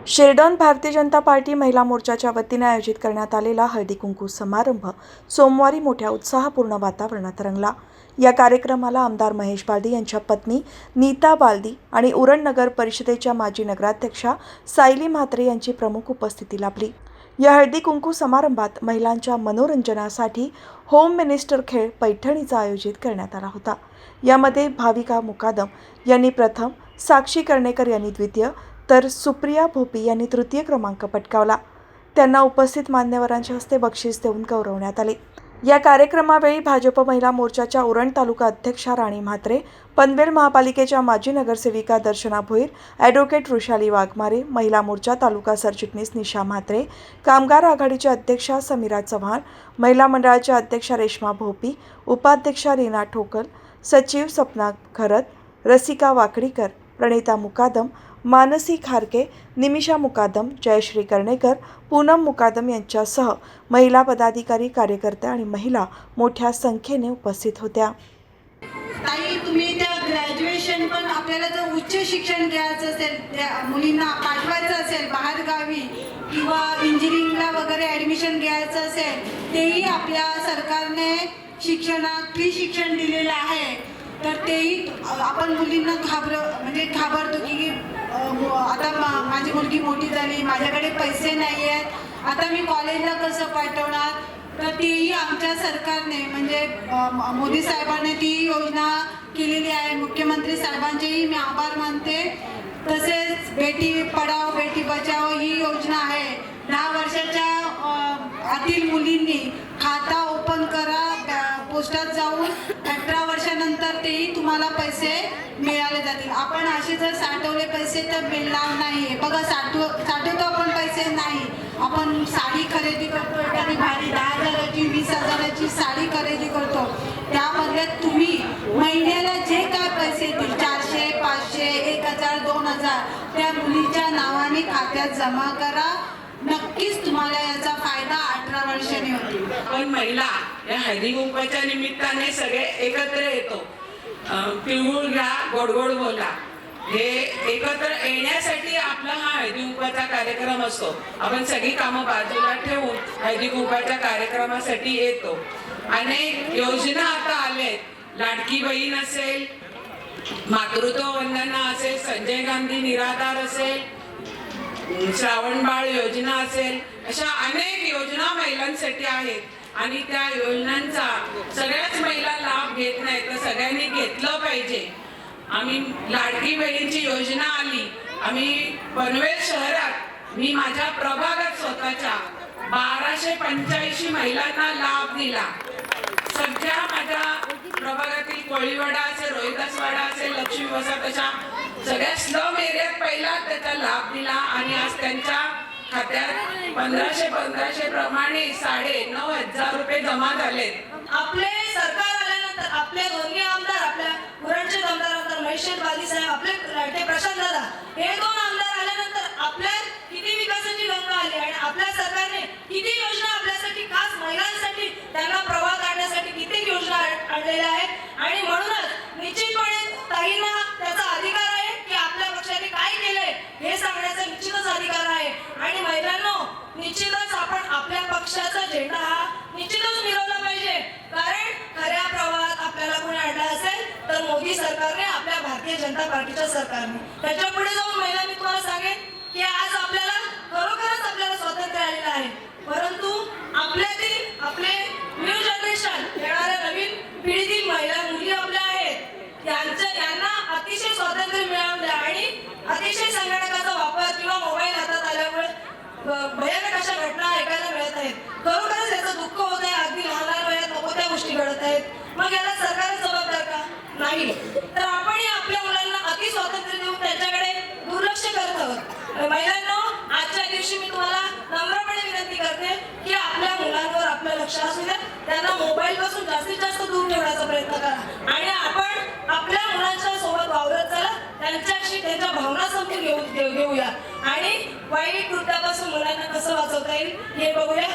Shirdon Bharatiya Janata party महिला मोर्चाच्या वतीने आयोजित करण्यात आलेला हळदी कुंकू समारंभ सोमवारी मोठ्या उत्साहपूर्ण वातावरणात रंगला। या कार्यक्रमाला आमदार महेश बालदी यांच्या पत्नी नीता बालदी आणि उरण नगर परिषदेच्या माजी नगराध्यक्षा सायली म्हात्रे यांची प्रमुख उपस्थिती लाभली। या हळदी कुंकू समारंभात महिलांच्या मनोरंजनासाठी होम मिनिस्टर खेळ पैठणीचा आयोजित करण्यात आला होता। यामध्ये भाविका मुकादम यांनी प्रथम, साक्षी कर्णेकर यांनी द्वितीय, तर सुप्रिया भोपी यांनी तृतीय क्रमांक पटकावला। त्यांना उपस्थित मान्यवरांच्या हस्ते बक्षीस देऊन गौरवण्यात आले। या कार्यक्रमावेळी भाजप महिला मोर्चाच्या उरण तालुका अध्यक्षा राणी म्हात्रे, पनवेल महापालिकेच्या माजी नगरसेविका दर्शना भोईर, ॲडव्होकेट वृषाली वाघमारे, महिला मोर्चा तालुका सरचिटणीस निशा म्हात्रे, कामगार आघाडीच्या अध्यक्षा समीरा चव्हाण, महिला मंडळाच्या अध्यक्षा रेश्मा भोपी, उपाध्यक्षा रीना ठोकल, सचिव सपना खरत, रसिका वाकडीकर, प्रणिता मुकादम, मानसी खारके, निमिषा मुकादम, जयश्री कर्णेकर, पूनम मुकादम यांच्यासह महिला पदाधिकारी, कार्यकर्ते आणि महिला मोठ्या संख्येने उपस्थित होत्या। ताई, तुम्ही त्या ग्रॅज्युएशन पण आपल्याला जर उच्च शिक्षण घ्यायचं असेल, त्या मुलींना पाठवायचं असेल बाहेर गावी किंवा इंजिनिअरिंगला वगैरे ॲडमिशन घ्यायचं असेल, तेही आपल्या सरकारने शिक्षणात फ्री शिक्षण दिलेलं आहे। तर तेही आपण मुलींना घाबरतो की आता माझी मुलगी मोठी झाली, माझ्याकडे पैसे नाही आहेत, आता मी कॉलेजला कसं पाठवणार। तर तेही आमच्या सरकारने म्हणजे मोदी साहेबांनी ती योजना केलेली आहे। मुख्यमंत्री साहेबांचेही मी आभार मानते। तसेच बेटी पढाओ बेटी बचाओ ही योजना आहे। 10 वर्षाच्या आतील मुलींनी खाता ओपन करा, पोस्टात जाऊन 18 वर्षानंतर तेही तुम्हाला पैसे मिळाले जातील। आपण असे जर साठवले पैसे तर मिळणार नाही। बघा, साठवतो आपण पैसे नाही, आपण साडी खरेदी करतो, एखादी भारी 10,000ची 20,000ची साडी खरेदी करतो, त्यामध्ये तुम्ही महिन्याला जे काय पैसे येतील 400, 500, 1,000, 2,000 त्या मुलीच्या नावाने खात्यात जमा करा। नक्कीच तुम्हाला याचा फायदा 18 वर्षांनी होईल। आपण महिला या हळदी कुंकवाच्या निमित्ताने सगळे एकत्र येतो। तिळगुळ घ्या, गोड गोड बोला, हे एकत्र येण्यासाठी आपला हा हळदी कुंकवाचा कार्यक्रम असतो। आपण सगळी कामं बाजूला ठेवून हळदी कुंकवाच्या कार्यक्रमासाठी येतो। अनेक योजना आता आलेत, लाडकी बहीण असेल, मातृत्व वंदना असेल, संजय गांधी निराधार असेल, श्रावण बाळ योजना असेल, अशा अनेक योजना महिलांसाठी आहेत आणि त्या योजनांचा सगळ्याच महिला लाभ घेत नाहीत, तर सगळ्यांनी घेतलं पाहिजे। आम्ही लाडकी बहीणची योजना आली, आम्ही पनवेल शहरात मी माझ्या प्रभागात स्वतःच्या 1285 महिलांना लाभ दिला। सध्या माझ्या प्रभागातील कोळीवाडा असेल, रोहिदासवाडा असेल, लक्ष्मी वसाहत अशा सगळ्या स्लम एरियात पहिला त्याचा लाभ दिला आणि आज त्यांच्या खात्यात 1500 प्रमाणे 9,500 रुपये जमा झालेत। आपले सरकार आल्यानंतर आपले दोन्ही आमदार, आपल्या उरणचे आमदार महेश बालदी साहेब, आपले प्रशांत दादा, हे 2 आमदार आल्यानंतर आपल्या किती विकासाची गंगा आली आणि आपल्या सरकारने किती योजना आपल्यासाठी, खास महिलांसाठी, त्यांना प्रवाह काढण्यासाठी किती योजना आणलेल्या आहेत। आणि म्हणूनच निश्चितपणे ताईंना त्याचा अधिकार आहे की आपल्या पक्षाने काय केलंय हे सांगण्याचा निश्चितच अधिकार आहे। आणि महिलांनो, निश्चितच आपण आपल्या पक्षाचा झेंडा हा निश्चितच मिरवला पाहिजे, कारण खऱ्या प्रवाहात आपल्याला कोणी आणला असेल तर मोदी सरकारने, आपल्या भारतीय जनता पार्टीच्या सरकारने। त्याच्या पुढे जाऊन महिला मी तुम्हाला सांगेन की आज आपल्याला खरोखरच आपल्याला स्वातंत्र्य आलेलं आहे, परंतु आपल्यातील आपले न्यू जनरेशन, येणाऱ्या नवीन पिढीतील महिला मुली आपल्या आहेत, यांना अतिशय स्वातंत्र्य मिळालं आणि अतिशय संगणकाचा वापर किंवा मोबाईल हातात आल्यामुळे भयानक अशा घटना ऐकायला मिळत आहेत। खरोखरच याचं दुःख होत आहे, अगदी लहान वयात नको त्या गोष्टी घडत आहेत। मग याला सरकार जबाबदार का नाही? तर आपणही आपल्या मुलांना अति स्वातंत्र्य देऊन त्यांच्याकडे दुर्लक्ष करत आहोत। महिलांनो, आजच्या दिवशी मी तुम्हाला नम्रपणे विनंती करते की आपल्या मुलांवर आपलं लक्ष असू द्या, त्यांना मोबाईल पासून जास्तीत जास्त दूर ठेवण्याचा प्रयत्न करा आणि आपण आपल्या मुलांच्या सोबत वावरत चला, त्यांच्याशी त्यांच्या भावना समजून घेऊया आणि वाईट कृत्यापासून मुलांना कसं वाचवता येईल हे बघूया।